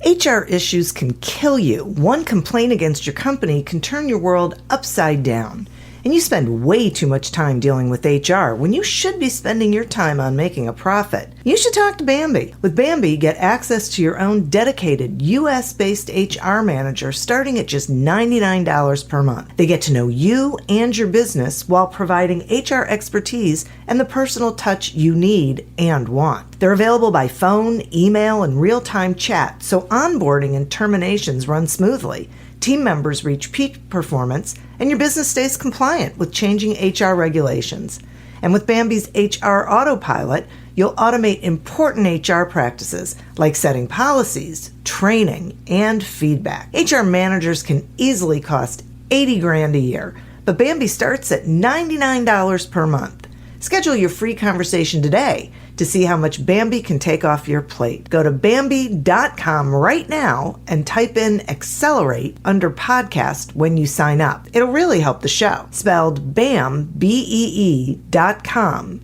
HR issues can kill you. One complaint against your company can turn your world upside down. And you spend way too much time dealing with HR when you should be spending your time on making a profit. You should talk to Bambi. With Bambi, get access to your own dedicated US-based HR manager starting at just $99 per month. They get to know you and your business while providing HR expertise and the personal touch you need and want. They're available by phone, email, and real-time chat, so onboarding and terminations run smoothly. Team members reach peak performance, and your business stays compliant with changing HR regulations. And with Bambi's HR Autopilot, you'll automate important HR practices like setting policies, training, and feedback. HR managers can easily cost $80,000 a year, but Bambi starts at $99 per month. Schedule your free conversation today to see how much Bambi can take off your plate. Go to Bambi.com right now and type in Accelerate under podcast when you sign up. It'll really help the show. Spelled BAM, BEE.com.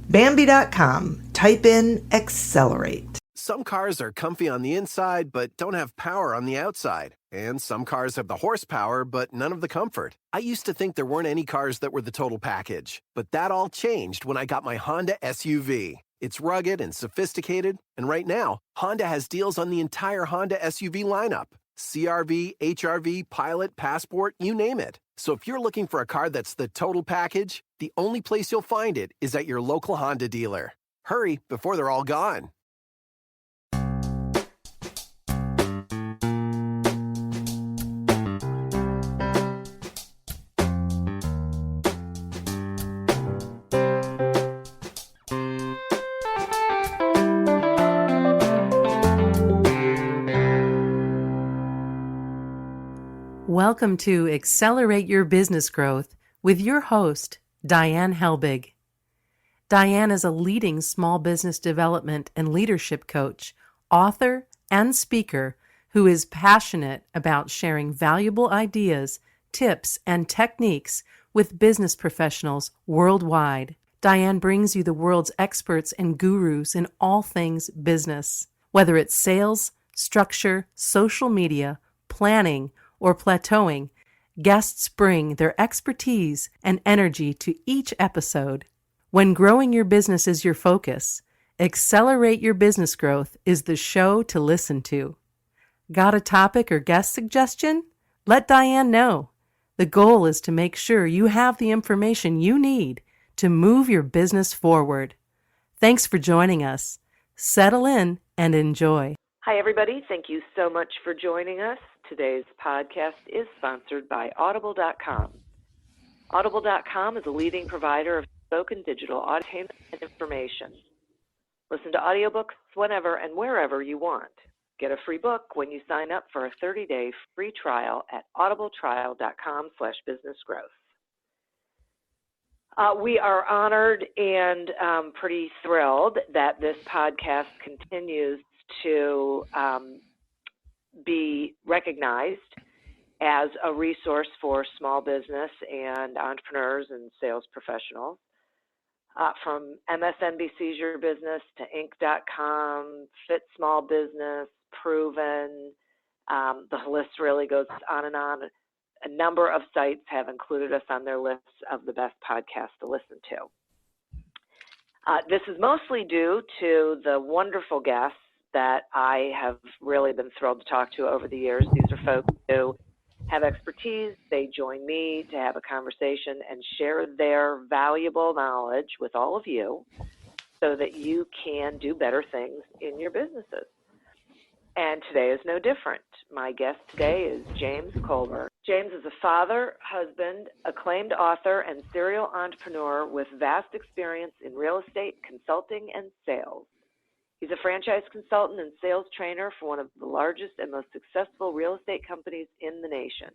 Bambi.com. Type in Accelerate. Some cars are comfy on the inside but don't have power on the outside. And some cars have the horsepower but none of the comfort. I used to think there weren't any cars that were the total package. But that all changed when I got my Honda SUV. It's rugged and sophisticated, and right now, Honda has deals on the entire Honda SUV lineup. CR-V, HR-V, Pilot, Passport, you name it. So if you're looking for a car that's the total package, the only place you'll find it is at your local Honda dealer. Hurry before they're all gone. Welcome to Accelerate Your Business Growth with your host, Diane Helbig. Diane is a leading small business development and leadership coach, author, and speaker who is passionate about sharing valuable ideas, tips, and techniques with business professionals worldwide. Diane brings you the world's experts and gurus in all things business, whether it's sales, structure, social media, planning, or plateauing. Guests bring their expertise and energy to each episode. When growing your business is your focus, Accelerate Your Business Growth is the show to listen to. Got a topic or guest suggestion? Let Diane know. The goal is to make sure you have the information you need to move your business forward. Thanks for joining us. Settle in and enjoy. Hi, everybody. Thank you so much for joining us. Today's podcast is sponsored by Audible.com. Audible.com is a leading provider of spoken digital entertainment and information. Listen to audiobooks whenever and wherever you want. Get a free book when you sign up for a 30-day free trial at audibletrial.com/businessgrowth. We are honored and pretty thrilled that this podcast continues to be recognized as a resource for small business and entrepreneurs and sales professionals. From MSNBC's Your Business to Inc.com, Fit Small Business, Proven, the list really goes on and on. A number of sites have included us on their lists of the best podcasts to listen to. This is mostly due to the wonderful guests that I have really been thrilled to talk to over the years. These are folks who have expertise. They join me to have a conversation and share their valuable knowledge with all of you so that you can do better things in your businesses. And today is no different. My guest today is James Colburn. James is a father, husband, acclaimed author, and serial entrepreneur with vast experience in real estate, consulting, and sales. He's a franchise consultant and sales trainer for one of the largest and most successful real estate companies in the nation.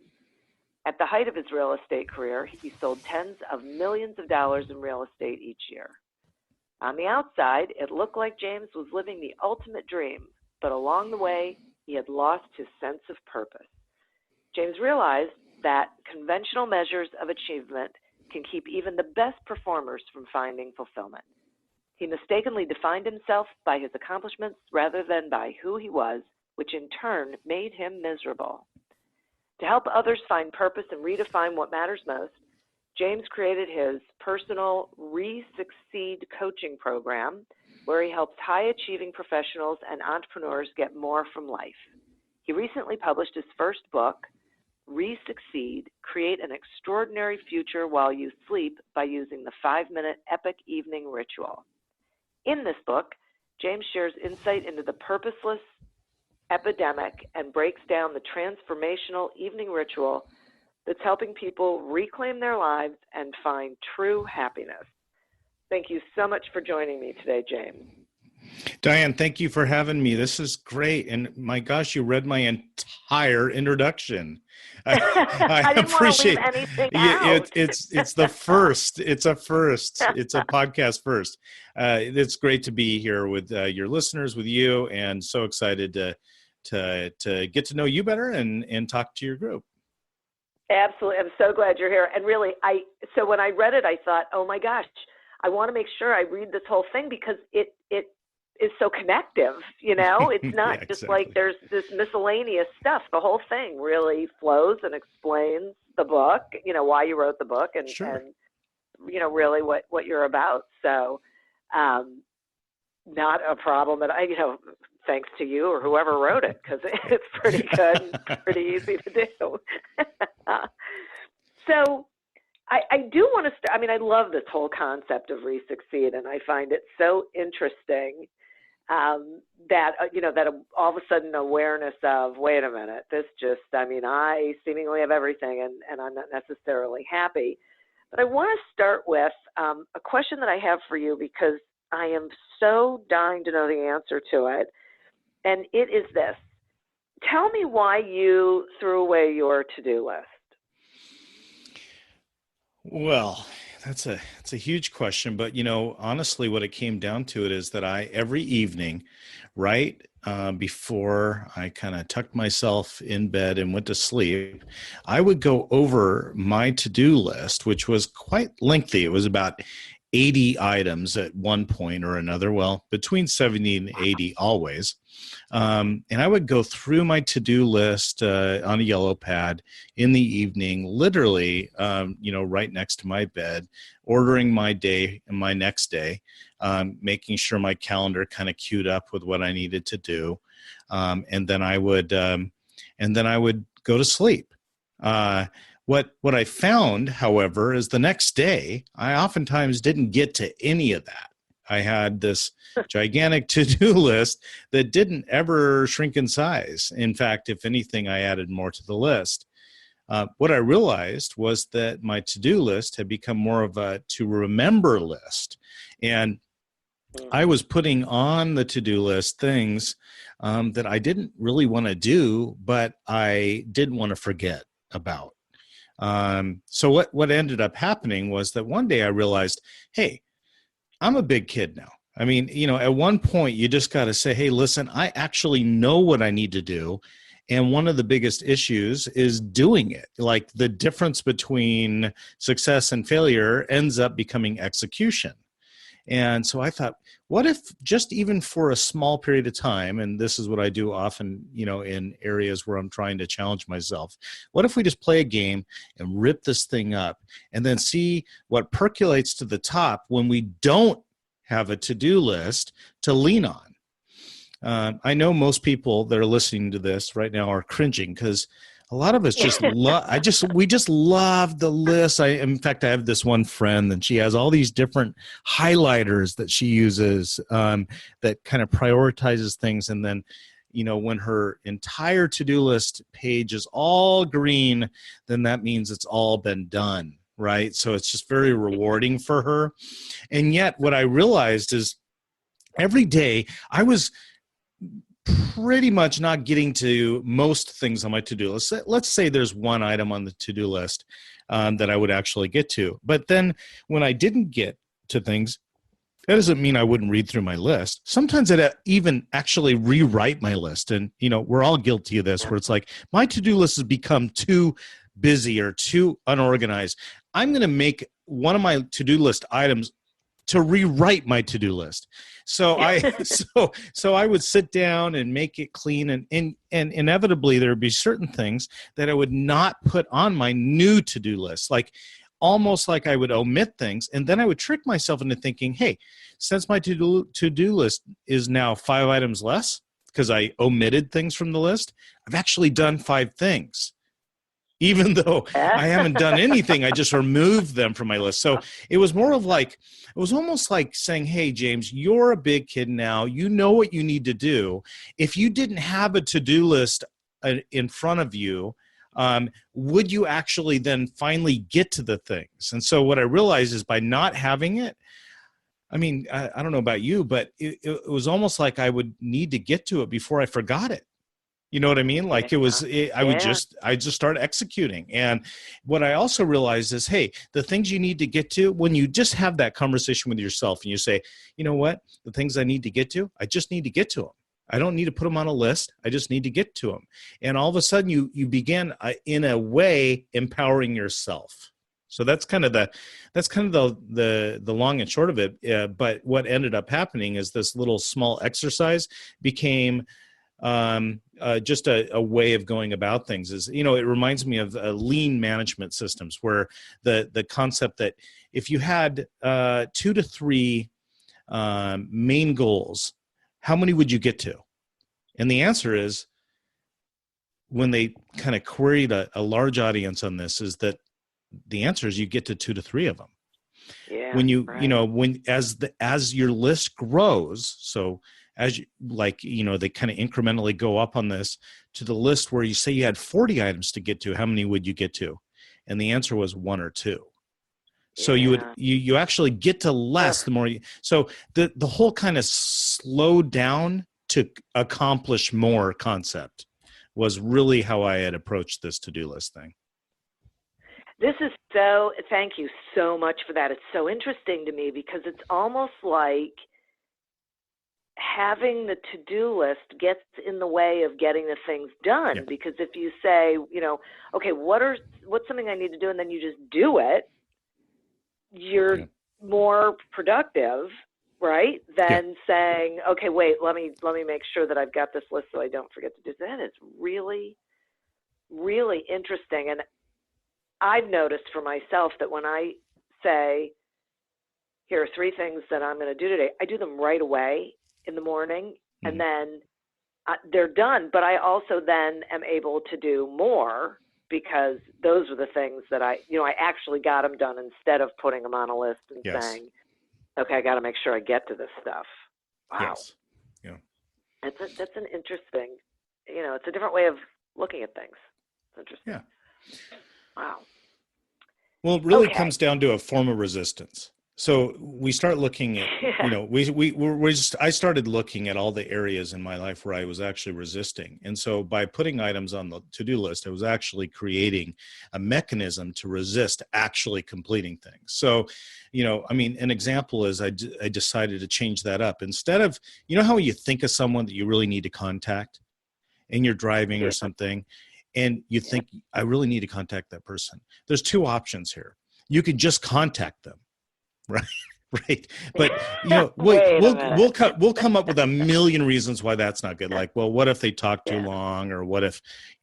At the height of his real estate career, he sold tens of millions of dollars in real estate each year. On the outside, it looked like James was living the ultimate dream, but along the way, he had lost his sense of purpose. James realized that conventional measures of achievement can keep even the best performers from finding fulfillment. He mistakenly defined himself by his accomplishments rather than by who he was which in turn made him miserable. To help others find purpose and redefine what matters most, James created his personal Resucceed coaching program, where he helps high-achieving professionals and entrepreneurs get more from life. He recently published his first book, Resucceed, Create an Extraordinary Future While You Sleep by using the 5-minute epic evening ritual. In this book, James shares insight into the purposeless epidemic and breaks down the transformational evening ritual that's helping people reclaim their lives and find true happiness. Thank you so much for joining me today, James. Diane, thank you for having me. This is great. And my gosh, you read my entire introduction. I didn't appreciate want to leave anything out. It's the first. It's a first. It's a podcast first. It's great to be here with your listeners, with you, and so excited to get to know you better and talk to your group. Absolutely. I'm so glad you're here. And really, so when I read it, I thought, oh my gosh, I want to make sure I read this whole thing because it is so connective, you know? It's not Yeah, just exactly. like there's this miscellaneous stuff. The whole thing really flows and explains the book, you know, why you wrote the book and, Sure. and you know, really what you're about. So not a problem that thanks to you or whoever wrote it, because it's pretty good and pretty easy to do. So I do want to start. I mean, I love this whole concept of Resucceed, and I find it so interesting that all of a sudden awareness of, wait a minute, I seemingly have everything and I'm not necessarily happy. But I want to start with a question that I have for you because I am so dying to know the answer to it. And it is this. Tell me why you threw away your to-do list. Well, that's a huge question, but honestly, what it came down to it is that every evening, right before I kind of tucked myself in bed and went to sleep, I would go over my to-do list, which was quite lengthy. It was about 80 items at one point or another. Well, between 70 and 80 always. And I would go through my to-do list on a yellow pad in the evening, literally, right next to my bed, ordering my day and my next day, making sure my calendar kind of queued up with what I needed to do. And then I would go to sleep. What I found, however, is the next day, I oftentimes didn't get to any of that. I had this gigantic to-do list that didn't ever shrink in size. In fact, if anything, I added more to the list. What I realized was that my to-do list had become more of a to-remember list. And I was putting on the to-do list things that I didn't really want to do, but I didn't want to forget about. So what ended up happening was that one day I realized, hey, I'm a big kid now. I mean, at one point you just got to say, hey, listen, I actually know what I need to do. And one of the biggest issues is doing it. Like the difference between success and failure ends up becoming execution. And so I thought, what if just even for a small period of time, and this is what I do often, in areas where I'm trying to challenge myself, what if we just play a game and rip this thing up and then see what percolates to the top when we don't have a to-do list to lean on? I know most people that are listening to this right now are cringing because a lot of us just we just love the list. In fact, I have this one friend and she has all these different highlighters that she uses that kind of prioritizes things. And then, when her entire to-do list page is all green, then that means it's all been done, right? So it's just very rewarding for her. And yet what I realized is every day I was pretty much not getting to most things on my to-do list. Let's say there's one item on the to-do list that I would actually get to. But then when I didn't get to things, that doesn't mean I wouldn't read through my list. Sometimes I'd even actually rewrite my list. And, we're all guilty of this, where it's like my to-do list has become too busy or too unorganized. I'm going to make one of my to-do list items to rewrite my to-do list. So I would sit down and make it clean, and inevitably there would be certain things that I would not put on my new to-do list, like almost like I would omit things. And then I would trick myself into thinking, hey, since my to-do list is now 5 items less because I omitted things from the list, I've actually done 5 things. Even though I haven't done anything, I just removed them from my list. So it was more of like, it was almost like saying, hey, James, you're a big kid now. You know what you need to do. If you didn't have a to-do list in front of you, would you actually then finally get to the things? And so what I realized is by not having it, I mean, I don't know about you, but it was almost like I would need to get to it before I forgot it. You know what I mean? Like I just start executing. And what I also realized is, hey, the things you need to get to, when you just have that conversation with yourself and you say, you know what, the things I need to get to, I just need to get to them. I don't need to put them on a list. I just need to get to them. And all of a sudden you begin in a way empowering yourself. So that's kind of the long and short of it. But what ended up happening is this little small exercise became just a way of going about things. Is, you know, it reminds me of lean management systems, where the concept that if you had 2 to 3 main goals, how many would you get to? And the answer is, when they kind of queried a large audience on this, is that the answer is you get to 2 to 3 of them. Yeah. When you, right. you know, as your list grows, so as you, like, you know, they kind of incrementally go up on this to the list where you say you had 40 items to get to, how many would you get to? And the answer was 1 or 2. So you actually get to less the more you, so the whole kind of slow down to accomplish more concept was really how I had approached this to-do list thing. Thank you so much for that. It's so interesting to me because it's almost like having the to-do list gets in the way of getting the things done. Yeah. Because if you say, you know, okay, what's something I need to do, and then you just do it, you're more productive, right? Than saying, okay, wait, let me make sure that I've got this list so I don't forget to do that. It's really, really interesting. And I've noticed for myself that when I say, here are 3 things that I'm going to do today, I do them right away in the morning, and then they're done. But I also then am able to do more because those were the things that I actually got them done instead of putting them on a list and saying, okay, I got to make sure I get to this stuff. Wow. Yes. Yeah. That's an interesting, it's a different way of looking at things. It's interesting. Yeah. Wow. Well, it really comes down to a form of resistance. So we start looking at, I started looking at all the areas in my life where I was actually resisting. And so by putting items on the to-do list, I was actually creating a mechanism to resist actually completing things. So, an example is I decided to change that up. Instead of, how you think of someone that you really need to contact and you're driving or something, and you think, I really need to contact that person. There's 2 options here. You could just contact them. Right. But, we'll come up with a million reasons why that's not good. Like, well, what if they talk too long, or what if,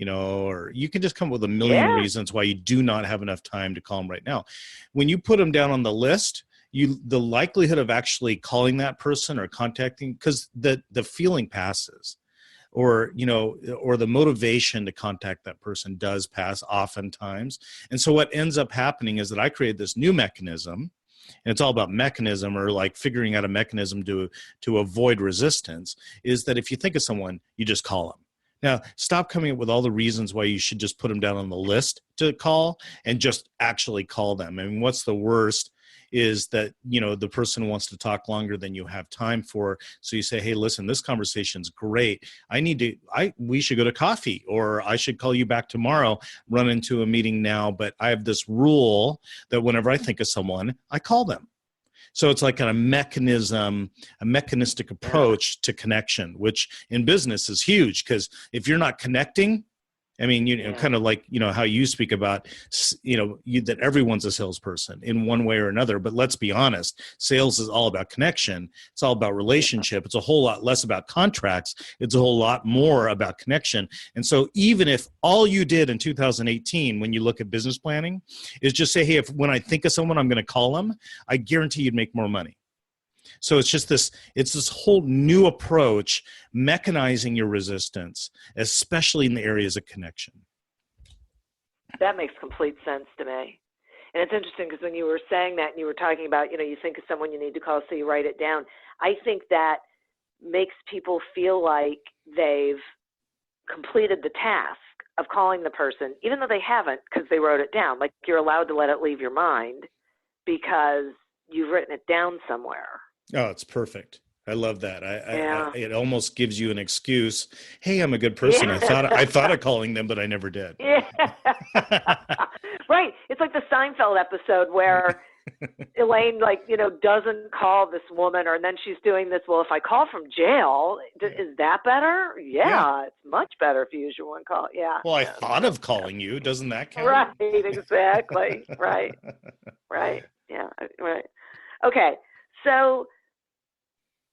or you can just come up with a million reasons why you do not have enough time to call them right now. When you put them down on the list, the likelihood of actually calling that person or contacting, because the feeling passes. Or the motivation to contact that person does pass oftentimes. And so what ends up happening is that I created this new mechanism, and it's all about mechanism, or like figuring out a mechanism to avoid resistance, is that if you think of someone, you just call them. Now, stop coming up with all the reasons why you should just put them down on the list to call and just actually call them. I mean, what's the worst is that, the person wants to talk longer than you have time for. So you say, hey, listen, this conversation's great. We should go to coffee, or I should call you back tomorrow, run into a meeting now. But I have this rule that whenever I think of someone, I call them. So it's like a mechanistic approach to connection, which in business is huge, because if you're not connecting, I mean, you know, Yeah. kind of like, you know, how you speak about, you know, that everyone's a salesperson in one way or another. But let's be honest, sales is all about connection. It's all about relationship. It's a whole lot less about contracts. It's a whole lot more about connection. And so even if all you did in 2018, when you look at business planning, is just say, hey, if when I think of someone, I'm going to call them, I guarantee you'd make more money. So it's just this whole new approach, mechanizing your resistance, especially in the areas of connection. That makes complete sense to me. And it's interesting because when you were saying that and you were talking about, you know, you think of someone you need to call, so you write it down. I think that makes people feel like they've completed the task of calling the person, even though they haven't, because they wrote it down. Like, you're allowed to let it leave your mind because you've written it down somewhere. Oh, it's perfect. I love that. Yeah. It almost gives you an excuse. Hey, I'm a good person. Yeah. I thought of calling them, but I never did. Yeah. Right. It's like the Seinfeld episode where Elaine, like, you know, doesn't call this woman, and then she's doing this. Well, if I call from jail, is that better? Yeah, it's much better if you use your one call. Yeah. Well, I Yeah. thought of calling you. Doesn't that count? Right. Exactly. Right. Right. Yeah. Right. Okay. So,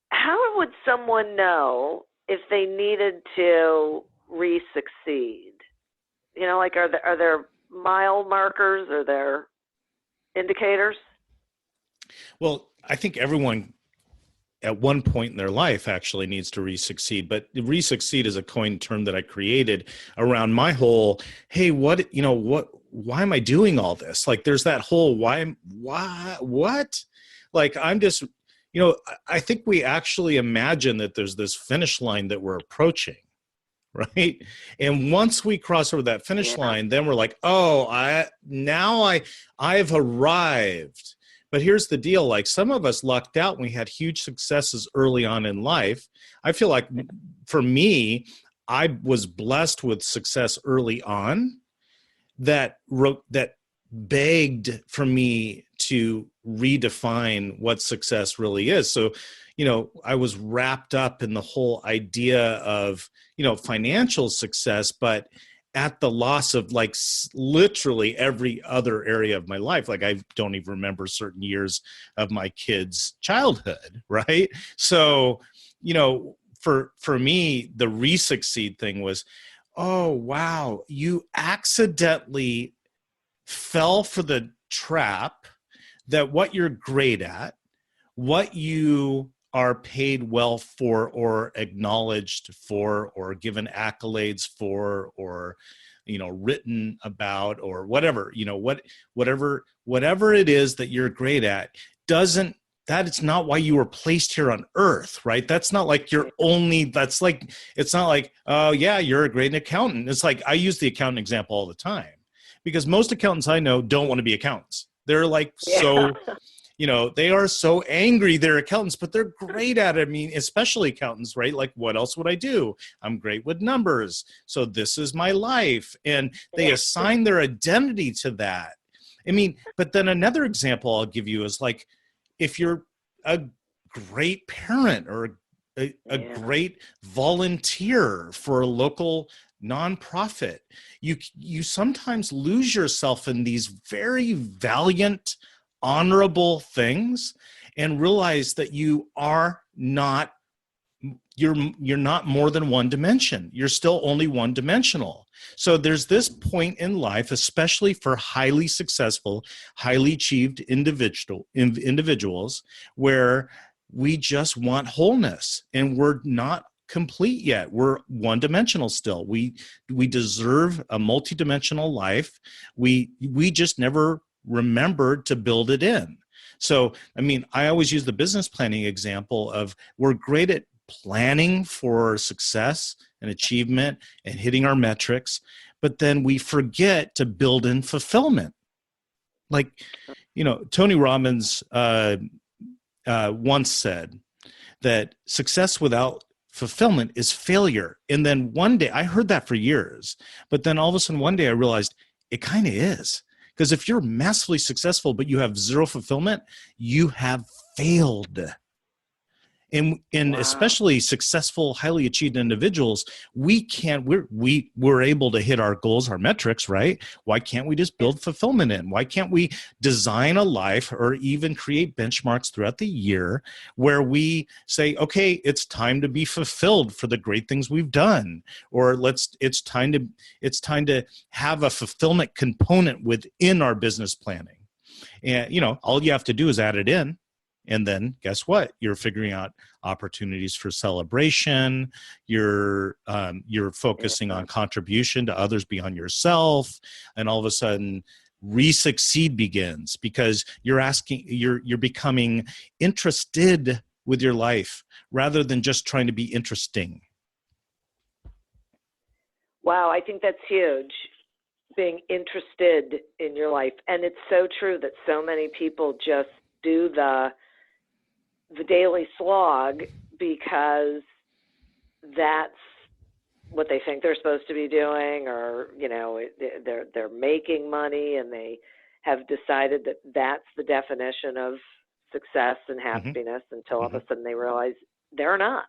how would someone know if they needed to re-succeed? You know, like, are there mile markers? Are there indicators? Well, I think everyone at one point in their life actually needs to re-succeed, but re-succeed is a coined term that I created around my whole, hey, why am I doing all this? Like, there's that whole why, what? Like, I'm just, you know, I think we actually imagine that there's this finish line that we're approaching, right? And once we cross over that finish line, then we're like, oh, I've arrived. But here's the deal. Like, some of us lucked out and we had huge successes early on in life. I feel like for me, I was blessed with success early on that begged for me to redefine what success really is. So, you know, I was wrapped up in the whole idea of, you know, financial success, but at the loss of, like, literally every other area of my life. Like, I don't even remember certain years of my kids' childhood, right? So, you know, for me, the re-succeed thing was, oh, wow, you accidentally fell for the trap that what you're great at, what you are paid well for or acknowledged for or given accolades for or, you know, written about or whatever, you know, whatever it is that you're great at, it's not why you were placed here on earth, right? That's not like it's not like, oh yeah, you're a great accountant. It's like, I use the accountant example all the time because most accountants I know don't want to be accountants. They're like, so, you know, they are so angry they're accountants, but they're great at it. I mean, especially accountants, right? Like, what else would I do? I'm great with numbers. So this is my life. And they assign their identity to that. I mean, but then another example I'll give you is, like, if you're a great parent or a great volunteer for a local nonprofit, you sometimes lose yourself in these very valiant, honorable things and realize that you're not more than one dimension. You're still only one dimensional. So there's this point in life, especially for highly successful, highly achieved individuals, where we just want wholeness and we're not complete yet. We're one dimensional still. We deserve a multidimensional life. We just never remembered to build it in. So, I mean, I always use the business planning example of, we're great at planning for success and achievement and hitting our metrics, but then we forget to build in fulfillment. Like, you know, Tony Robbins once said that success without fulfillment is failure. And then one day, I heard that for years, but then all of a sudden one day I realized it kind of is. Because if you're massively successful, but you have zero fulfillment, you have failed. And Wow. especially successful, highly achieved individuals, we're able to hit our goals, our metrics, right? Why can't we just build fulfillment in? Why can't we design a life or even create benchmarks throughout the year where we say, okay, it's time to be fulfilled for the great things we've done, or it's time to have a fulfillment component within our business planning. And all you have to do is add it in. And then guess what? You're figuring out opportunities for celebration. You're focusing on contribution to others beyond yourself. And all of a sudden, Resucceed begins, because you're becoming interested with your life rather than just trying to be interesting. Wow, I think that's huge, being interested in your life. And it's so true that so many people just do the daily slog because that's what they think they're supposed to be doing, or they're making money, and they have decided that that's the definition of success and happiness, until all of a sudden they realize they're not,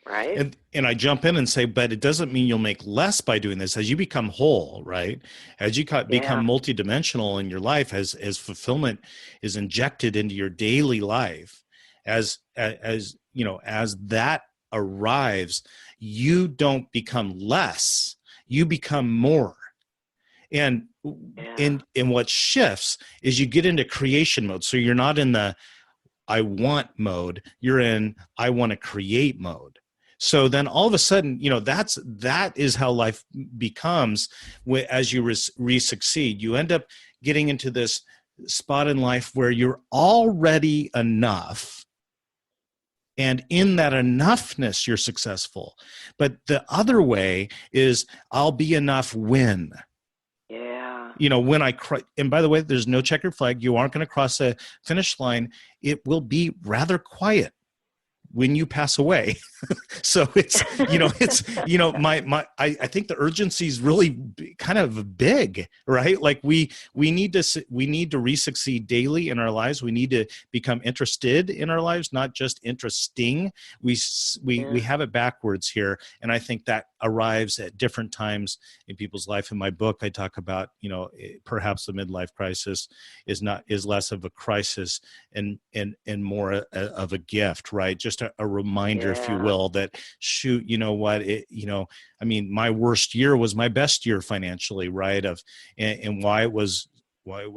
right? And I jump in and say, but it doesn't mean you'll make less by doing this. As you become whole, right? As you become multidimensional in your life, as fulfillment is injected into your daily life, as that arrives, you don't become less, you become more. And what shifts is you get into creation mode. So you're not in the I want mode, you're in I want to create mode. So then all of a sudden, that is how life becomes as you resucceed. You end up getting into this spot in life where you're already enough. And in that enoughness, you're successful. But the other way is I'll be enough when. Yeah. When and by the way, there's no checkered flag. You aren't going to cross a finish line. It will be rather quiet when you pass away. So it's, I think the urgency is really kind of big, right? Like we need to resucceed daily in our lives. We need to become interested in our lives, not just interesting. We have it backwards here. And I think that arrives at different times in people's life. In my book, I talk about, perhaps the midlife crisis is less of a crisis and more of a gift, right? Just a reminder, if you will, that shoot, my worst year was my best year financially, right? And why it was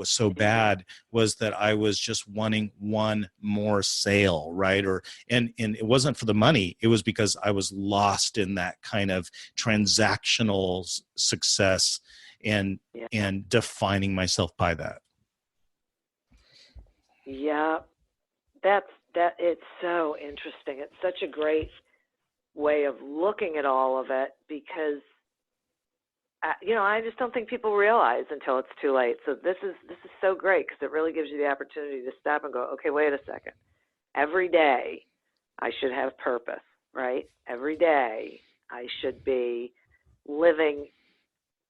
so bad was that I was just wanting one more sale, right? And it wasn't for the money. It was because I was lost in that kind of transactional success and defining myself by that. Yeah, it's so interesting. It's such a great way of looking at all of it, because I just don't think people realize until it's too late. So this is so great, because it really gives you the opportunity to stop and go, okay, wait a second. Every day I should have purpose, right? Every day I should be living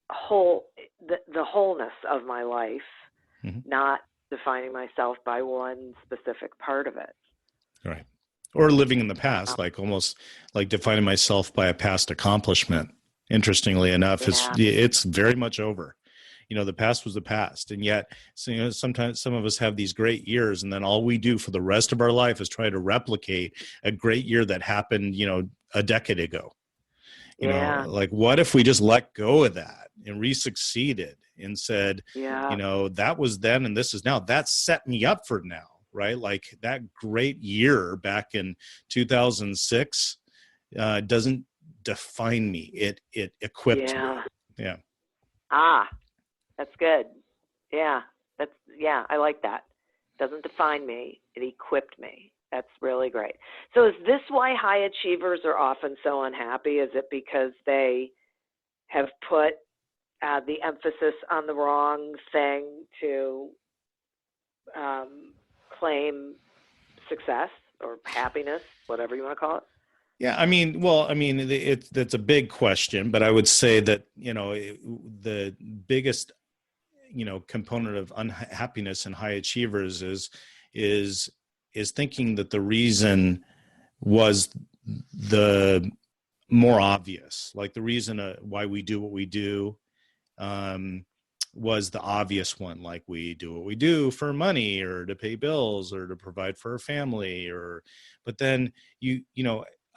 the wholeness of my life, not defining myself by one specific part of it. Right. Or living in the past, like almost like defining myself by a past accomplishment. Interestingly enough, it's very much over. The past was the past. And yet, sometimes some of us have these great years, and then all we do for the rest of our life is try to replicate a great year that happened, a decade ago. Like, what if we just let go of that and resucceeded and said, that was then and this is now. That set me up for now, right? Like that great year back in 2006 doesn't define me. It equipped me. Yeah. That's good. Yeah. I like that. Doesn't define me. It equipped me. That's really great. So is this why high achievers are often so unhappy? Is it because they have put the emphasis on the wrong thing to claim success or happiness, whatever you want to call it? Yeah, that's a big question, but I would say that, the biggest, component of unhappiness in high achievers is thinking that the reason was the more obvious. Like the reason why we do what we do was the obvious one. Like we do what we do for money or to pay bills or to provide for our family. But then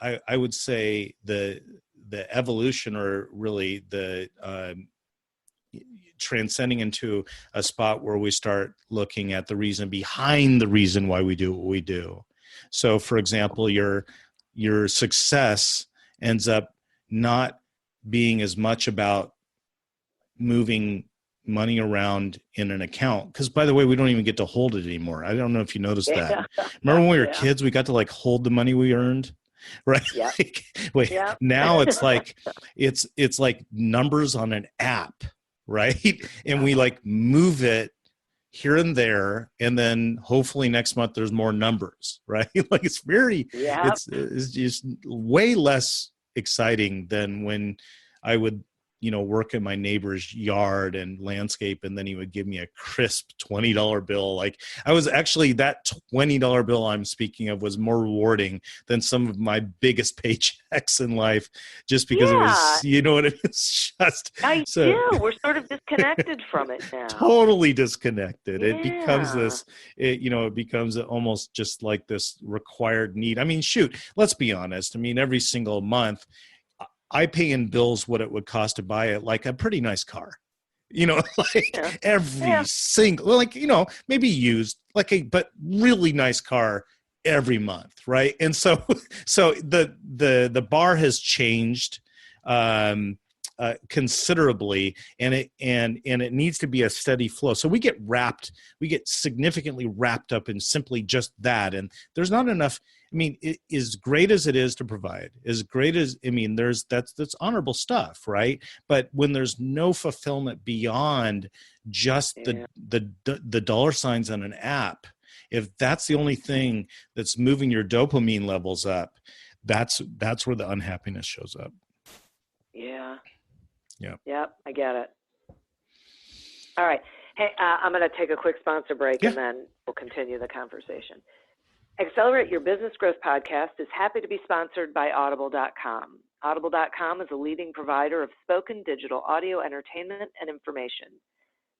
I would say the evolution, or really the transcending into a spot where we start looking at the reason behind the reason why we do what we do. So, for example, your success ends up not being as much about moving money around in an account, because, by the way, we don't even get to hold it anymore. I don't know if you noticed that. Remember when we were kids, we got to like hold the money we earned, right? Yeah. Wait, now it's like it's like numbers on an app, right? And we like move it here and there, and then hopefully next month there's more numbers, right? Like it's just way less exciting than when I would work in my neighbor's yard and landscape, and then he would give me a crisp $20 bill. Like I was actually, that $20 bill I'm speaking of was more rewarding than some of my biggest paychecks in life, just because it was, what it is. We're sort of disconnected from it now. Totally disconnected. Yeah. It becomes this, it becomes almost just like this required need. I mean, shoot, let's be honest. I mean, every single month, I pay in bills what it would cost to buy it, like a pretty nice car, every single, maybe used, but really nice car every month. Right. And so the bar has changed considerably, and it needs to be a steady flow. So we get significantly wrapped up in simply just that. And there's not enough. I mean, as great as it is to provide, that's honorable stuff, right? But when there's no fulfillment beyond just the dollar signs on an app, if that's the only thing that's moving your dopamine levels up, that's where the unhappiness shows up. Yeah. Yeah. Yep, I get it. All right. Hey, I'm going to take a quick sponsor break, and then we'll continue the conversation. Accelerate Your Business Growth podcast is happy to be sponsored by Audible.com. Audible.com is a leading provider of spoken digital audio entertainment and information.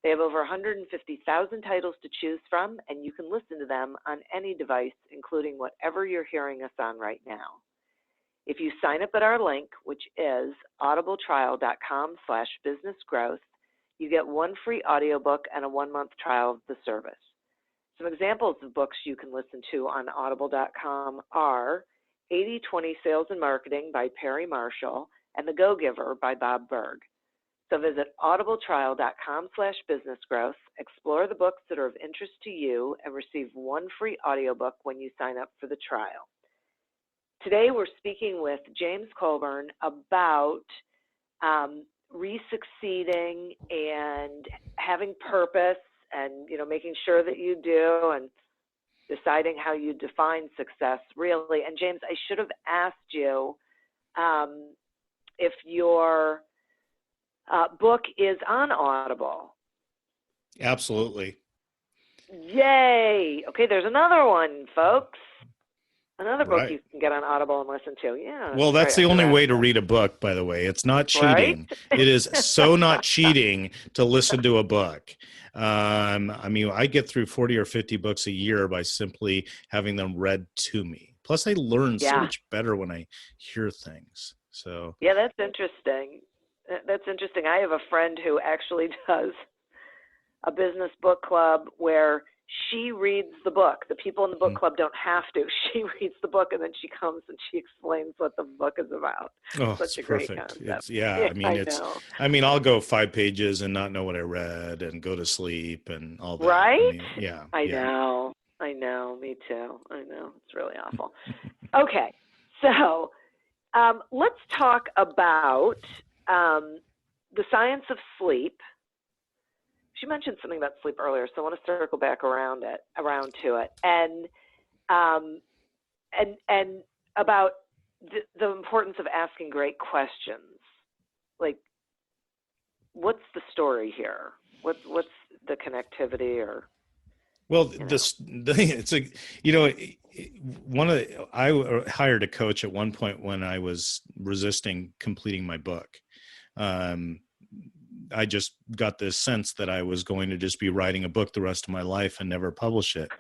They have over 150,000 titles to choose from, and you can listen to them on any device, including whatever you're hearing us on right now. If you sign up at our link, which is audibletrial.com/businessgrowth, you get one free audiobook and a 1-month trial of the service. Some examples of books you can listen to on audible.com are 80/20 Sales and Marketing by Perry Marshall and The Go-Giver by Bob Berg. So visit audibletrial.com/businessgrowth, explore the books that are of interest to you, and receive one free audiobook when you sign up for the trial. Today we're speaking with James Colburn about resucceeding and having purpose, and making sure that you do, and deciding how you define success, really. And James, I should have asked you if your book is on Audible. Absolutely. Yay! Okay, there's another one, folks. Another book you Right. can get on Audible and listen to. Yeah. Well, that's the only way to read a book, by the way. It's not cheating. Right? It is so not cheating to listen to a book. I mean, I get through 40 or 50 books a year by simply having them read to me. Plus, I learn so much better when I hear things. So yeah, that's interesting. That's interesting. I have a friend who actually does a business book club where she reads the book. The people in the book club don't have to. She reads the book, and then she comes and she explains what the book is about. Oh, such a perfect. great concept. I mean, I'll go 5 pages and not know what I read and go to sleep and all that. Right? I know. Me too. I know. It's really awful. Okay. So let's talk about the science of sleep. She mentioned something about sleep earlier, so I want to circle back around to it, and about the importance of asking great questions. Like, what's the story here? What's the connectivity? Or Well, you know. it's a, I hired a coach at one point when I was resisting completing my book. Um, I just got this sense that I was going to just be writing a book the rest of my life and never publish it,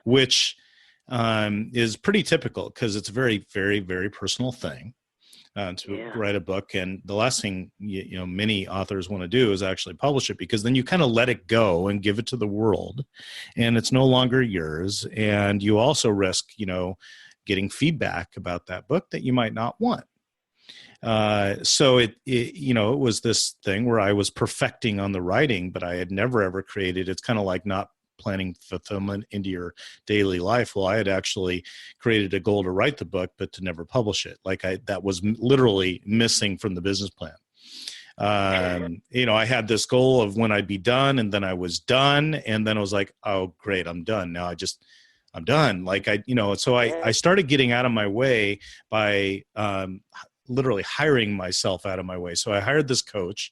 which is pretty typical because it's a very, very, very personal thing. To write a book. And the last thing, many authors want to do is actually publish it, because then you kind of let it go and give it to the world and it's no longer yours. And you also risk, getting feedback about that book that you might not want. So it was this thing where I was perfecting on the writing, but I had never, ever created. It's kind of like not planning fulfillment into your daily life. Well, I had actually created a goal to write the book, but to never publish it. That was literally missing from the business plan. I had this goal of when I'd be done, and then I was done. And then I was like, oh, great, I'm done. Now I'm done. I started getting out of my way by, literally hiring myself out of my way. So I hired this coach,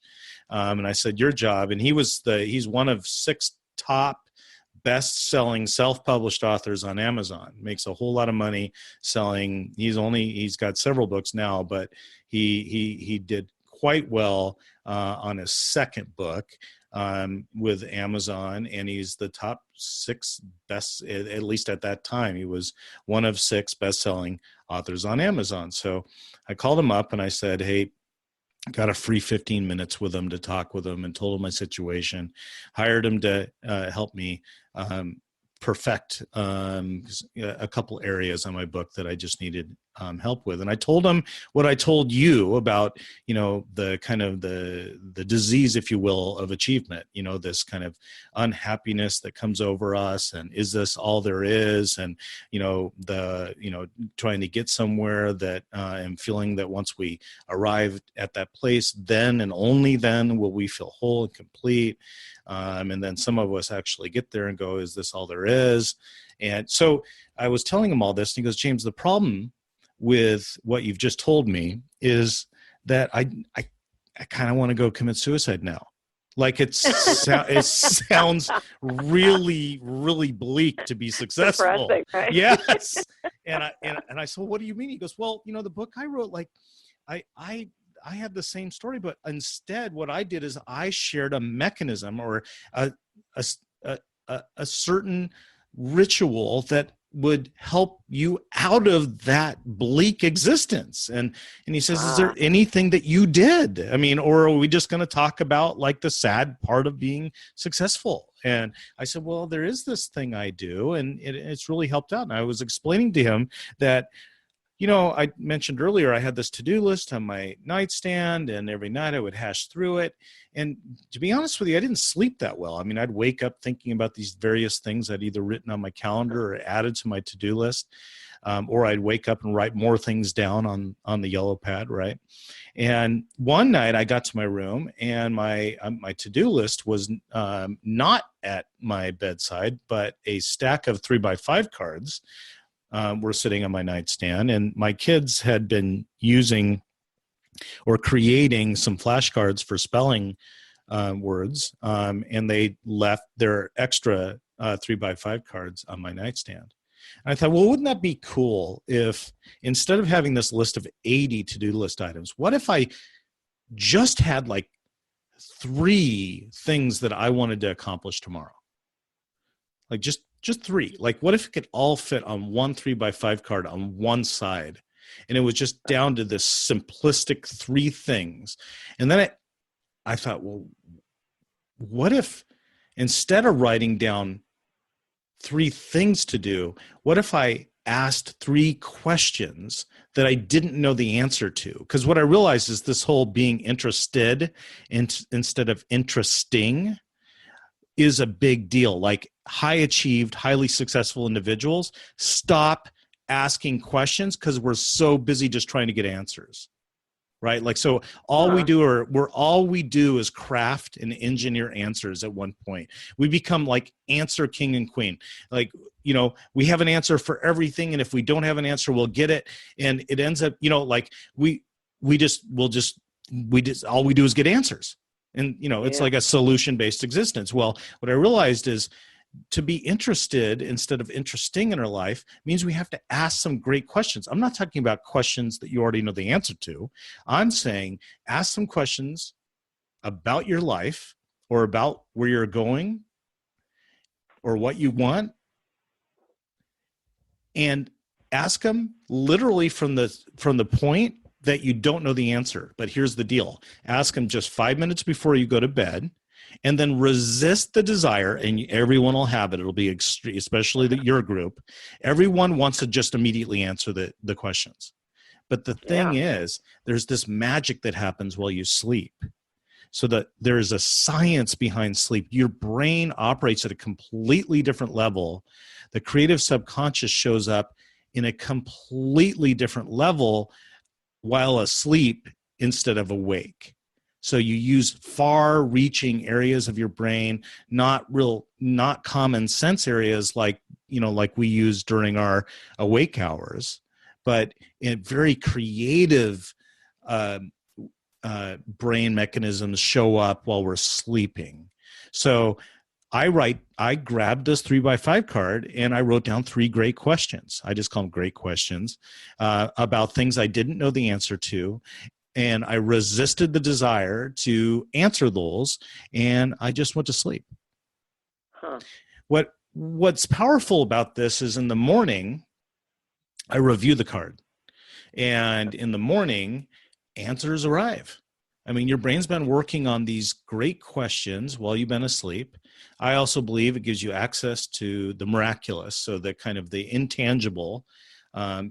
and I said, your job. And he's one of 6 top best-selling self-published authors on Amazon, makes a whole lot of money selling. He's got several books now, but he did quite well on his second book with Amazon, and he's the top 6 best, at least at that time. He was one of 6 best-selling authors on Amazon. So I called him up and I said, hey, got a free 15 minutes with him to talk with him, and told him my situation, hired him to help me perfect a couple areas on my book that I just needed help with. And I told him what I told you about, the kind of the disease, if you will, of achievement, this kind of unhappiness that comes over us. And is this all there is? And, trying to get somewhere that and feeling that once we arrive at that place, then and only then will we feel whole and complete. And then some of us actually get there and go, is this all there is? And so I was telling him all this, and he goes, James, the problem with what you've just told me is that I kind of want to go commit suicide now. Like it sounds really, really bleak to be successful. Depressing, right? Yes. And I said, well, what do you mean? He goes, well, the book I wrote, like I had the same story, but instead what I did is I shared a mechanism or a certain ritual that would help you out of that bleak existence. And he says, is there anything that you did? I mean, or are we just going to talk about like the sad part of being successful? And I said, well, there is this thing I do, and it's really helped out. And I was explaining to him that, I mentioned earlier, I had this to-do list on my nightstand, and every night I would hash through it. And to be honest with you, I didn't sleep that well. I mean, I'd wake up thinking about these various things I'd either written on my calendar or added to my to-do list, or I'd wake up and write more things down on the yellow pad, right? And one night I got to my room, and my to-do list was not at my bedside, but a stack of 3x5 cards were sitting on my nightstand, and my kids had been using or creating some flashcards for spelling words, and they left their extra 3x5 cards on my nightstand. And I thought, well, wouldn't that be cool if instead of having this list of 80 to-do list items, what if I just had like 3 things that I wanted to accomplish tomorrow? Like just 3. Like, what if it could all fit on one 3x5 card on one side? And it was just down to this simplistic 3 things. And then I thought, well, what if instead of writing down 3 things to do, what if I asked 3 questions that I didn't know the answer to? Because what I realized is this whole being interested instead of interesting is a big deal. Like high achieved, highly successful individuals stop asking questions because we're so busy just trying to get answers, right? Like, so all we do is craft and engineer answers at one point. We become like answer king and queen. Like, we have an answer for everything. And if we don't have an answer, we'll get it. And it ends up, like all we do is get answers. And, it's like a solution-based existence. Well, what I realized is to be interested instead of interesting in our life means we have to ask some great questions. I'm not talking about questions that you already know the answer to. I'm saying ask some questions about your life or about where you're going or what you want, and ask them literally from the point that you don't know the answer. But here's the deal. Ask them just 5 minutes before you go to bed, and then resist the desire, and everyone will have it. It'll be extreme, especially your group. Everyone wants to just immediately answer the questions. But the thing is, there's this magic that happens while you sleep. So that there is a science behind sleep. Your brain operates at a completely different level. The creative subconscious shows up in a completely different level while asleep instead of awake. So you use far-reaching areas of your brain, not common sense areas like we use during our awake hours, but in very creative brain mechanisms show up while we're sleeping. So I grabbed this 3x5 card and I wrote down 3 great questions. I just call them great questions about things I didn't know the answer to. And I resisted the desire to answer those, and I just went to sleep. What's powerful about this is in the morning, I review the card. And in the morning, answers arrive. I mean, your brain's been working on these great questions while you've been asleep. I also believe it gives you access to the miraculous, so the kind of the intangible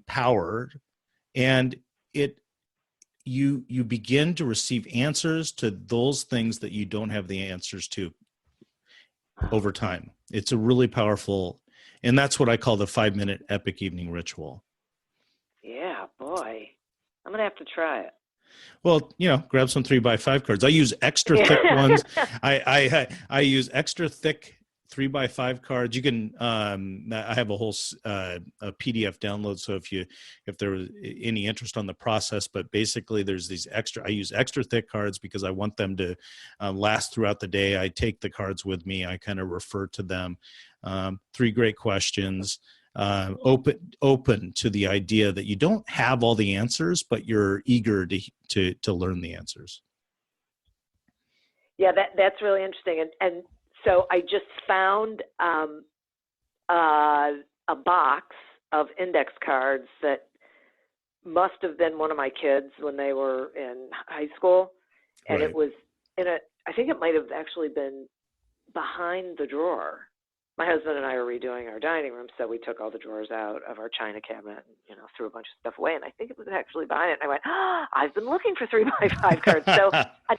power, and you begin to receive answers to those things that you don't have the answers to over time. It's a really powerful, and that's what I call the 5-minute epic evening ritual. Yeah, boy. I'm going to have to try it. Well, grab some 3x5 cards. I use extra thick ones. I use extra thick 3x5 cards. You can. I have a whole a PDF download. So if there was any interest on the process, but basically there's these extra. I use extra thick cards because I want them to last throughout the day. I take the cards with me. I kind of refer to them. 3 great questions. Open to the idea that you don't have all the answers, but you're eager to learn the answers. Yeah, that's really interesting. And so I just found a box of index cards that must have been one of my kids when they were in high school, and Right. It was I think it might have actually been behind the drawer. My husband and I were redoing our dining room, so we took all the drawers out of our china cabinet and, threw a bunch of stuff away. And I think it was actually behind it. And I went, I've been looking for 3x5 cards. So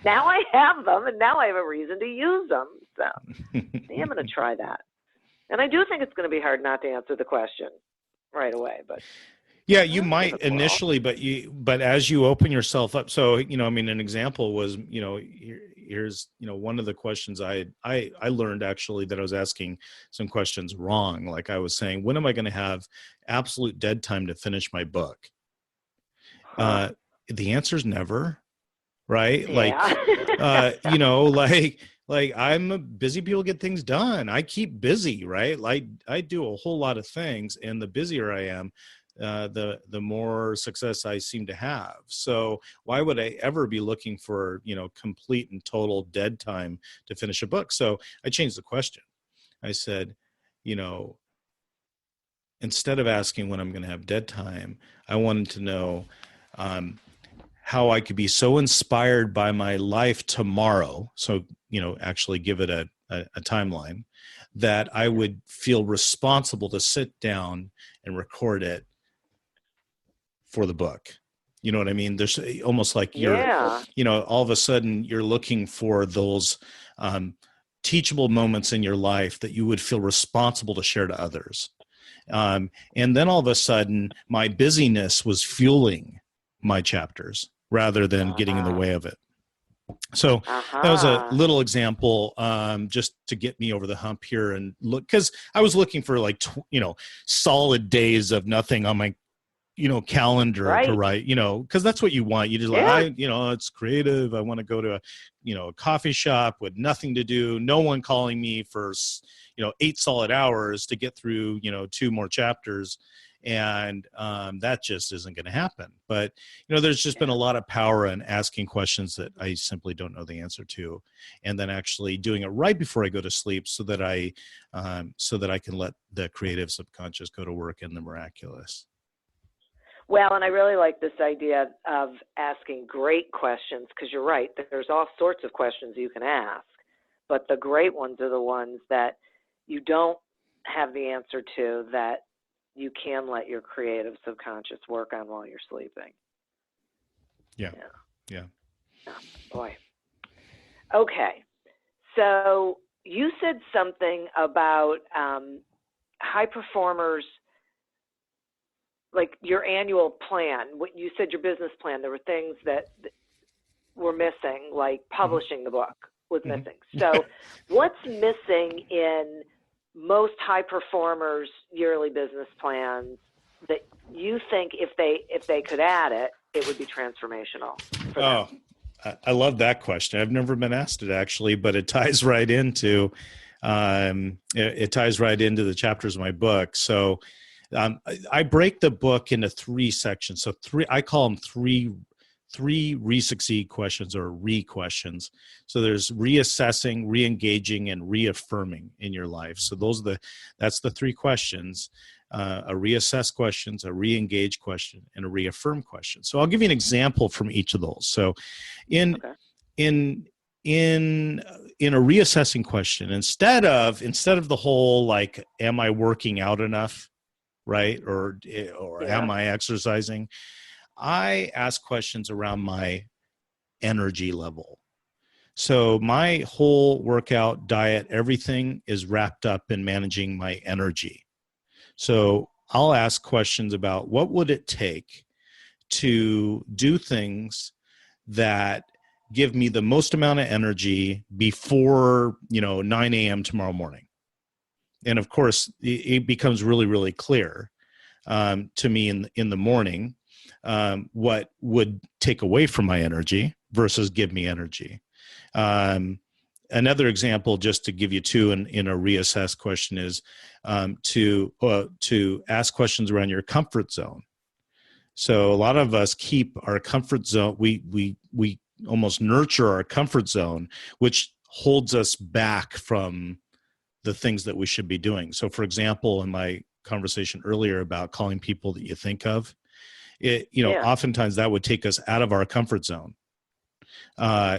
now I have them, and now I have a reason to use them. So I'm going to try that. And I do think it's going to be hard not to answer the question right away. But yeah, you might initially, but as you open yourself up. So, an example was, here's, one of the questions I learned actually that I was asking some questions wrong. Like I was saying, when am I going to have absolute dead time to finish my book? The answer is never, right? Yeah. Like I'm a busy people get things done. I keep busy, right? Like I do a whole lot of things, and the busier I am, the more success I seem to have. So why would I ever be looking for, complete and total dead time to finish a book? So I changed the question. I said, instead of asking when I'm going to have dead time, I wanted to know how I could be so inspired by my life tomorrow. So, actually give it a timeline that I would feel responsible to sit down and record it for the book. You know what I mean? There's almost like you're, all of a sudden you're looking for those teachable moments in your life that you would feel responsible to share to others. And then all of a sudden my busyness was fueling my chapters rather than getting in the way of it. So that was a little example just to get me over the hump here and look, because I was looking for like, solid days of nothing on my calendar to Right. write, because that's what you want. You just Yeah. it's creative. I want to go to a coffee shop with nothing to do, no one calling me for 8 solid hours to get through 2 more chapters, and that just isn't going to happen. But there's just been a lot of power in asking questions that I simply don't know the answer to, and then actually doing it right before I go to sleep, so that I can let the creative subconscious go to work in the miraculous. Well, and I really like this idea of asking great questions, because you're right, there's all sorts of questions you can ask, but the great ones are the ones that you don't have the answer to, that you can let your creative subconscious work on while you're sleeping. Yeah. Oh, boy. Okay. So you said something about high performers, like your annual plan. You said your business plan, there were things that were missing, like publishing the book was missing. So what's missing in most high performers' yearly business plans that you think if they could add it, it would be transformational for them? I love that question. I've never been asked it, actually, but it ties right into the chapters of my book. So I break the book into 3 sections. So I call them three Resucceed questions, or re-questions. So there's reassessing, re-engaging, and reaffirming in your life. So that's the 3 questions: a reassess questions, a re-engage question, and a reaffirm question. So I'll give you an example from each of those. So in a reassessing question, instead of the whole like, am I working out enough, right? Or am I exercising? I ask questions around my energy level. So my whole workout, diet, everything is wrapped up in managing my energy. So I'll ask questions about what would it take to do things that give me the most amount of energy before 9 a.m. tomorrow morning. And of course, it becomes really, really clear to me in the morning what would take away from my energy versus give me energy. Another example, just to give you 2 in a reassess question, is to ask questions around your comfort zone. So a lot of us keep our comfort zone. We almost nurture our comfort zone, which holds us back from the things that we should be doing. So, for example, in my conversation earlier about calling people that you think of, oftentimes that would take us out of our comfort zone.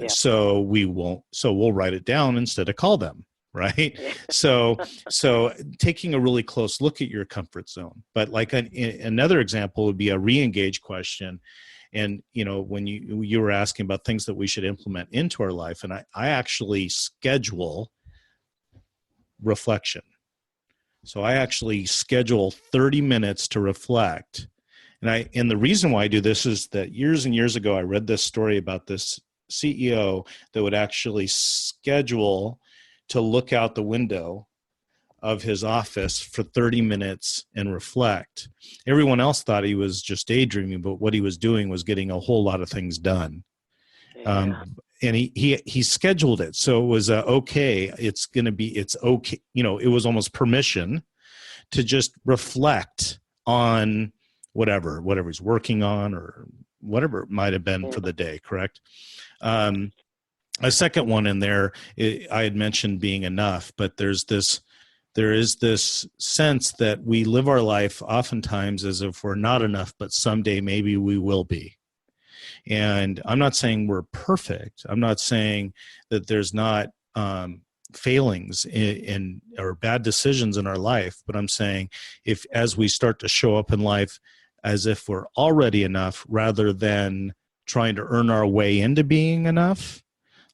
So we'll write it down instead of call them, right? So taking a really close look at your comfort zone. But like another example would be a re-engage question. And, when you were asking about things that we should implement into our life, and I actually schedule reflection. So I actually schedule 30 minutes to reflect. And the reason why I do this is that years and years ago, I read this story about this CEO that would actually schedule to look out the window of his office for 30 minutes and reflect. Everyone else thought he was just daydreaming, but what he was doing was getting a whole lot of things done. And he scheduled it. So it was okay. It's okay. It was almost permission to just reflect on whatever he's working on, or whatever it might have been for the day. Correct. A second one in there, I had mentioned being enough, but there is this sense that we live our life oftentimes as if we're not enough, but someday maybe we will be. And I'm not saying we're perfect. I'm not saying that there's not failings or bad decisions in our life, but I'm saying as we start to show up in life as if we're already enough, rather than trying to earn our way into being enough,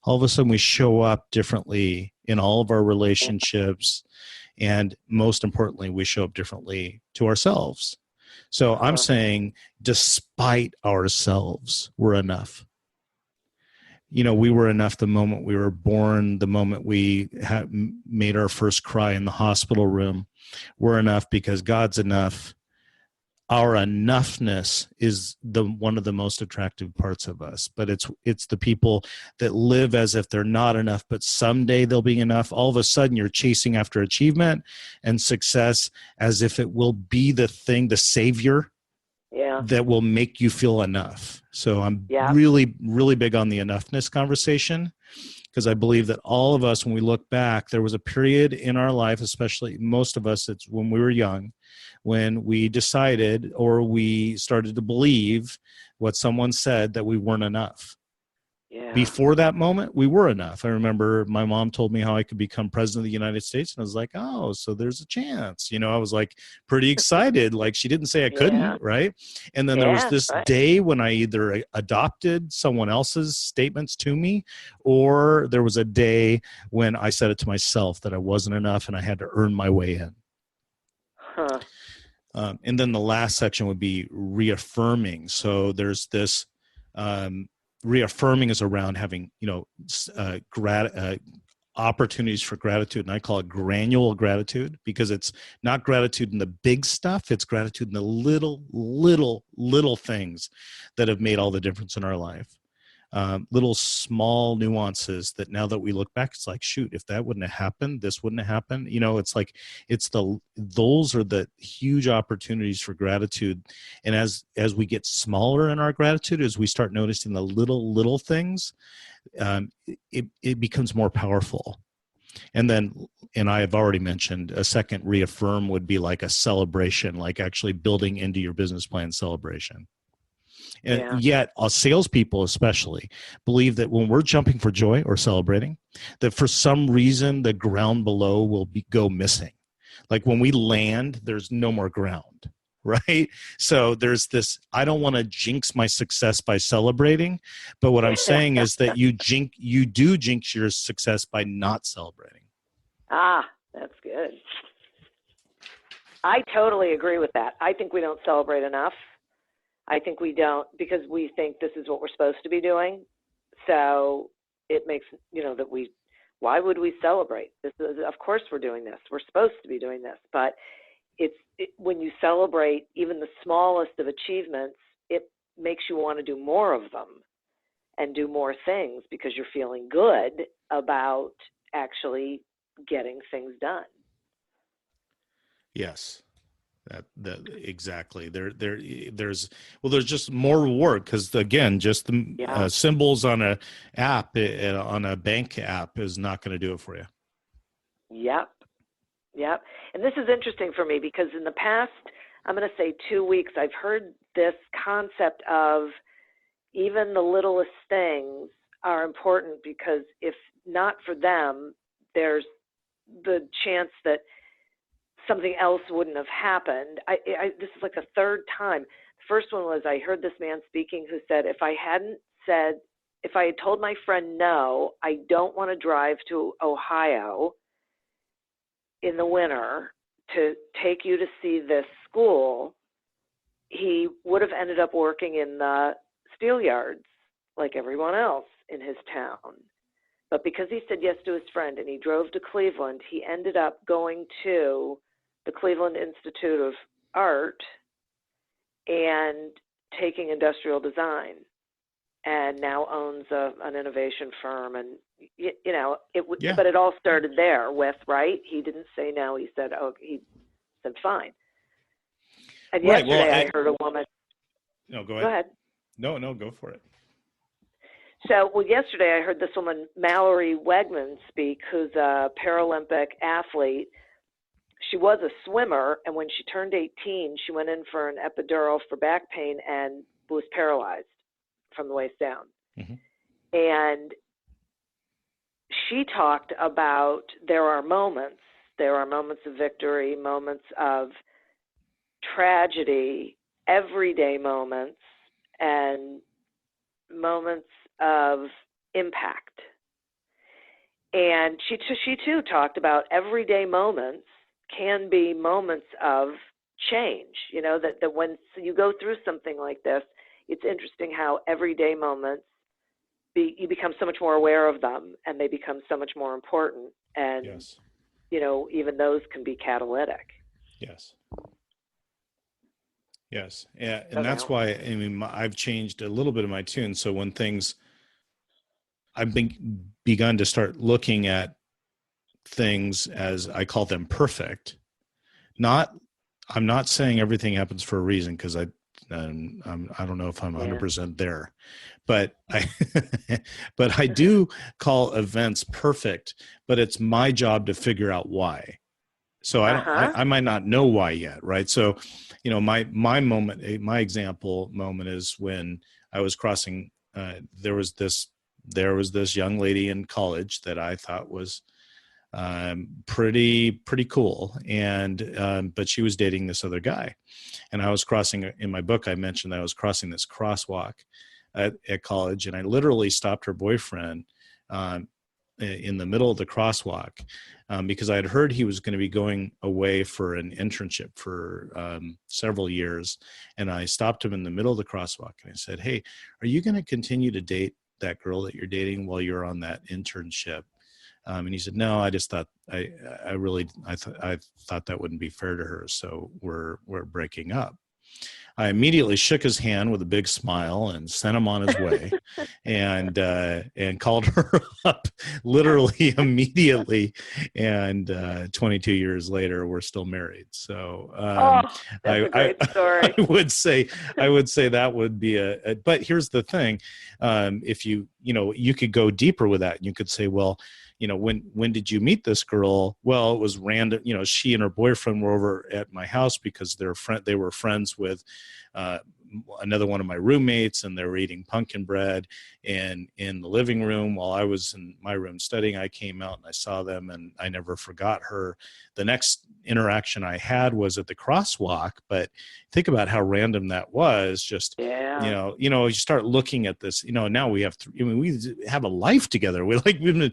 all of a sudden we show up differently in all of our relationships. And most importantly, we show up differently to ourselves. So I'm saying, despite ourselves, we're enough. We were enough the moment we were born, the moment we made our first cry in the hospital room. We're enough because God's enough. our enoughness is one of the most attractive parts of us, but it's the people that live as if they're not enough, but someday they'll be enough. All of a sudden you're chasing after achievement and success as if it will be the thing, the savior that will make you feel enough. So I'm really, really big on the enoughness conversation, because I believe that all of us, when we look back, there was a period in our life, especially most of us, it's when we were young, when we decided or we started to believe what someone said, that we weren't enough. Yeah. Before that moment, we were enough. I remember my mom told me how I could become president of the United States, and I was like, oh, so there's a chance. You know, I was like pretty excited. Like, she didn't say I couldn't, right? And then there was this day when I either adopted someone else's statements to me, or there was a day when I said it to myself that I wasn't enough and I had to earn my way in. Huh. And then the last section would be reaffirming. So there's this reaffirming is around having, opportunities for gratitude. And I call it granular gratitude, because it's not gratitude in the big stuff. It's gratitude in the little things that have made all the difference in our life. Little small nuances that now that we look back, it's like, shoot, if that wouldn't have happened, this wouldn't have happened. You know, it's like, those are the huge opportunities for gratitude. And as we get smaller in our gratitude, as we start noticing the little things, it becomes more powerful. And I have already mentioned, a second reaffirm would be like a celebration, like actually building into your business plan celebration. And yet, salespeople especially believe that when we're jumping for joy or celebrating, that for some reason the ground below will go missing. Like when we land, there's no more ground, right? So there's this, I don't want to jinx my success by celebrating, but what I'm saying is that you do jinx your success by not celebrating. That's good. I totally agree with that. I think we don't celebrate enough. I think we don't, because we think this is what we're supposed to be doing. So it makes, why would we celebrate? Of course we're doing this. We're supposed to be doing this. But when you celebrate even the smallest of achievements, it makes you want to do more of them and do more things, because you're feeling good about actually getting things done. Yes. That exactly. There's just more reward, because again, just the symbols on a app, on a bank app, is not going to do it for you. Yep. And this is interesting for me, because in the past, I'm going to say 2 weeks, I've heard this concept of even the littlest things are important, because if not for them, there's the chance that something else wouldn't have happened. This is like the third time. The first one was, I heard this man speaking who said, if I had told my friend, no, I don't want to drive to Ohio in the winter to take you to see this school, he would have ended up working in the steel yards like everyone else in his town. But because he said yes to his friend and he drove to Cleveland, he ended up going to the Cleveland Institute of Art and taking industrial design, and now owns an innovation firm. And but it all started there with, right? He didn't say no. He said, he said fine. And yesterday I heard a woman. No, go ahead. No, go for it. So, yesterday I heard this woman, Mallory Wegman, speak, who's a Paralympic athlete. She was a swimmer, and when she turned 18, she went in for an epidural for back pain and was paralyzed from the waist down. Mm-hmm. And she talked about there are moments of victory, moments of tragedy, everyday moments, and moments of impact. And she too talked about everyday moments can be moments of change, that when you go through something like this, it's interesting how everyday moments, you become so much more aware of them, and they become so much more important. And, even those can be catalytic. Yes. Yes. Yeah. And Doesn't that's help. why, I mean, I've changed a little bit of my tune. So when things, I've begun to start looking at things as I call them perfect, not, I'm not saying everything happens for a reason, because I don't know if I'm Yeah. 100% there, but but I do call events perfect, but it's my job to figure out why. So Uh-huh. I might not know why yet. Right. So, my moment, my example moment is when I was crossing, there was this young lady in college that I thought was pretty cool. But she was dating this other guy, and I was crossing, in my book, I mentioned that I was crossing this crosswalk at college, and I literally stopped her boyfriend um, in the middle of the crosswalk, because I had heard he was going to be going away for an internship for several years. And I stopped him in the middle of the crosswalk and I said, "Hey, are you going to continue to date that girl that you're dating while you're on that internship?" And he said, "No, I just thought I thought that wouldn't be fair to her, so we're breaking up." I immediately shook his hand with a big smile and sent him on his way, and called her up literally immediately. And 22 years later, we're still married. So Oh, that's I, a great story. I would say that would be but here's the thing. If you could go deeper with that, and you could say, well, when did you meet this girl? Well, it was random. She and her boyfriend were over at my house because they were friends with uh, another one of my roommates, and they were eating pumpkin bread in the living room while I was in my room studying. I came out and I saw them, and I never forgot her. The next interaction I had was at the crosswalk, but think about how random that was. Just Yeah. you start looking at this. Now we have we have a life together. We've been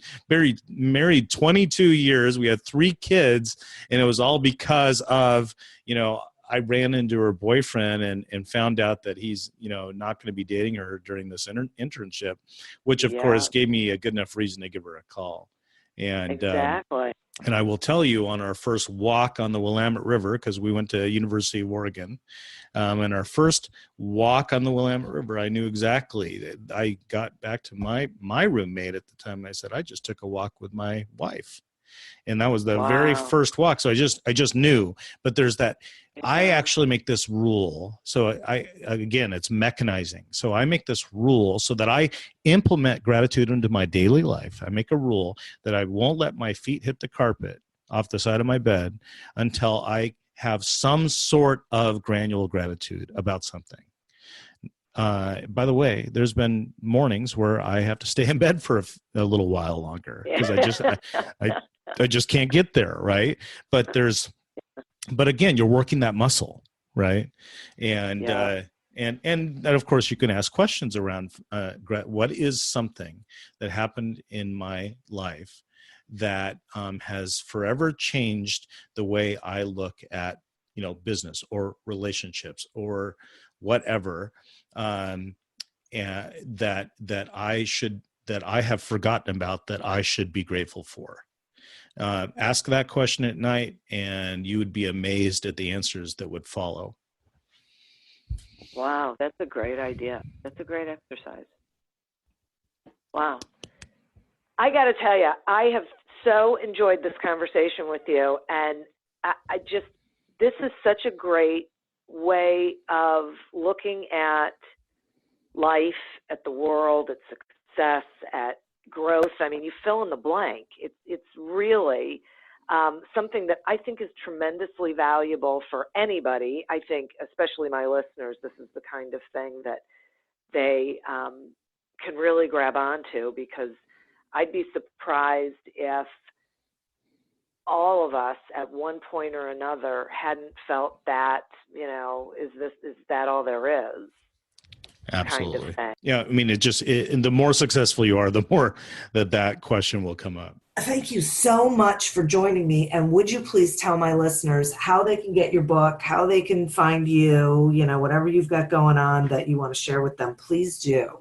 married 22 years. We had 3 kids, and it was all because of I ran into her boyfriend and found out that he's not going to be dating her during this internship, which of Yeah. course gave me a good enough reason to give her a call. And Exactly. and I will tell you, on our first walk on the Willamette River, because we went to University of Oregon, and our first walk on the Willamette River, I knew exactly that. I got back to my roommate at the time, and I said, "I just took a walk with my wife." And that was the very Wow. first walk. So I just knew. But there's that. I Yeah. actually make this rule. So again, it's mechanizing. So I make this rule so that I implement gratitude into my daily life. I make a rule that I won't let my feet hit the carpet off the side of my bed until I have some sort of granular gratitude about something. By the way, there's been mornings where I have to stay in bed for a little while longer because I just can't get there, right? But again, you're working that muscle, right? And Yeah. and of course, you can ask questions around what is something that happened in my life that has forever changed the way I look at business or relationships or whatever, um, and that I have forgotten about, that I should be grateful for. Ask that question at night, and you would be amazed at the answers that would follow. Wow, that's a great idea. That's a great exercise. Wow. I got to tell you, I have so enjoyed this conversation with you. And I just, this is such a great way of looking at life, at the world, at success, at growth. I mean, you fill in the blank. It's really something that I think is tremendously valuable for anybody. I think, especially my listeners, this is the kind of thing that they can really grab onto, because I'd be surprised if all of us at one point or another hadn't felt that, is that all there is? Kind of Absolutely. thing. Yeah. I mean, and the more successful you are, the more that question will come up. Thank you so much for joining me. And would you please tell my listeners how they can get your book, how they can find you, whatever you've got going on that you want to share with them, please do.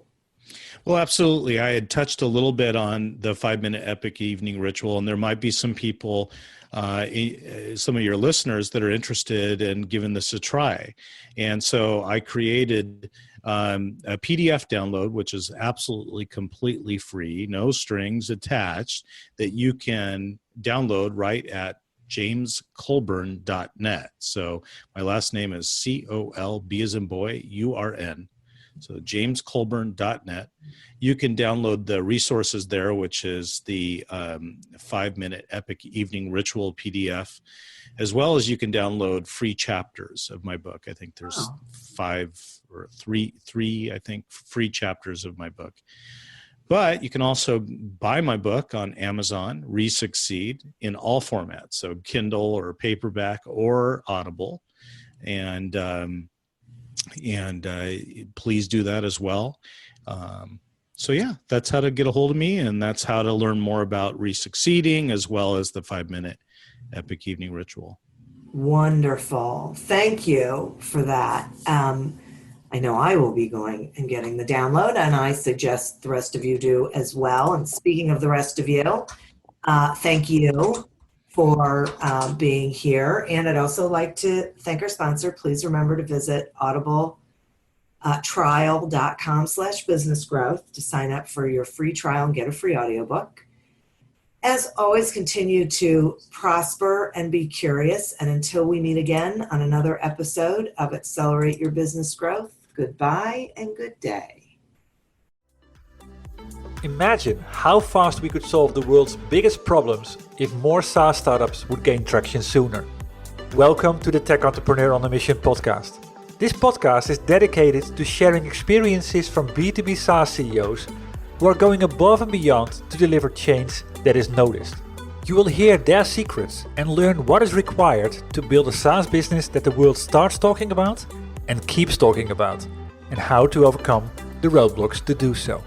Well, absolutely. I had touched a little bit on the 5-minute epic evening ritual, and there might be some people, some of your listeners that are interested in giving this a try. And so I created a PDF download, which is absolutely completely free, no strings attached, that you can download right at jamescolburn.net. So my last name is C-O-L-B as in boy, U-R-N. So jamescolburn.net. You can download the resources there, which is the 5-minute epic evening ritual PDF, as well as you can download free chapters of my book. I think there's three, I think, free chapters of my book. But you can also buy my book on Amazon, Resucceed, in all formats, so Kindle or paperback or Audible. And please do that as well. So yeah, that's how to get a hold of me, and that's how to learn more about Resucceeding as well as the 5-minute epic evening ritual. Wonderful. Thank you for that. I know I will be going and getting the download, and I suggest the rest of you do as well. And speaking of the rest of you, thank you for being here. And I'd also like to thank our sponsor. Please remember to visit audibletrial.com/businessgrowth to sign up for your free trial and get a free audiobook. As always, continue to prosper and be curious. And until we meet again on another episode of Accelerate Your Business Growth, goodbye and good day. Imagine how fast we could solve the world's biggest problems if more SaaS startups would gain traction sooner. Welcome to the Tech Entrepreneur on a Mission podcast. This podcast is dedicated to sharing experiences from B2B SaaS CEOs who are going above and beyond to deliver change that is noticed. You will hear their secrets and learn what is required to build a SaaS business that the world starts talking about and keeps talking about, and how to overcome the roadblocks to do so.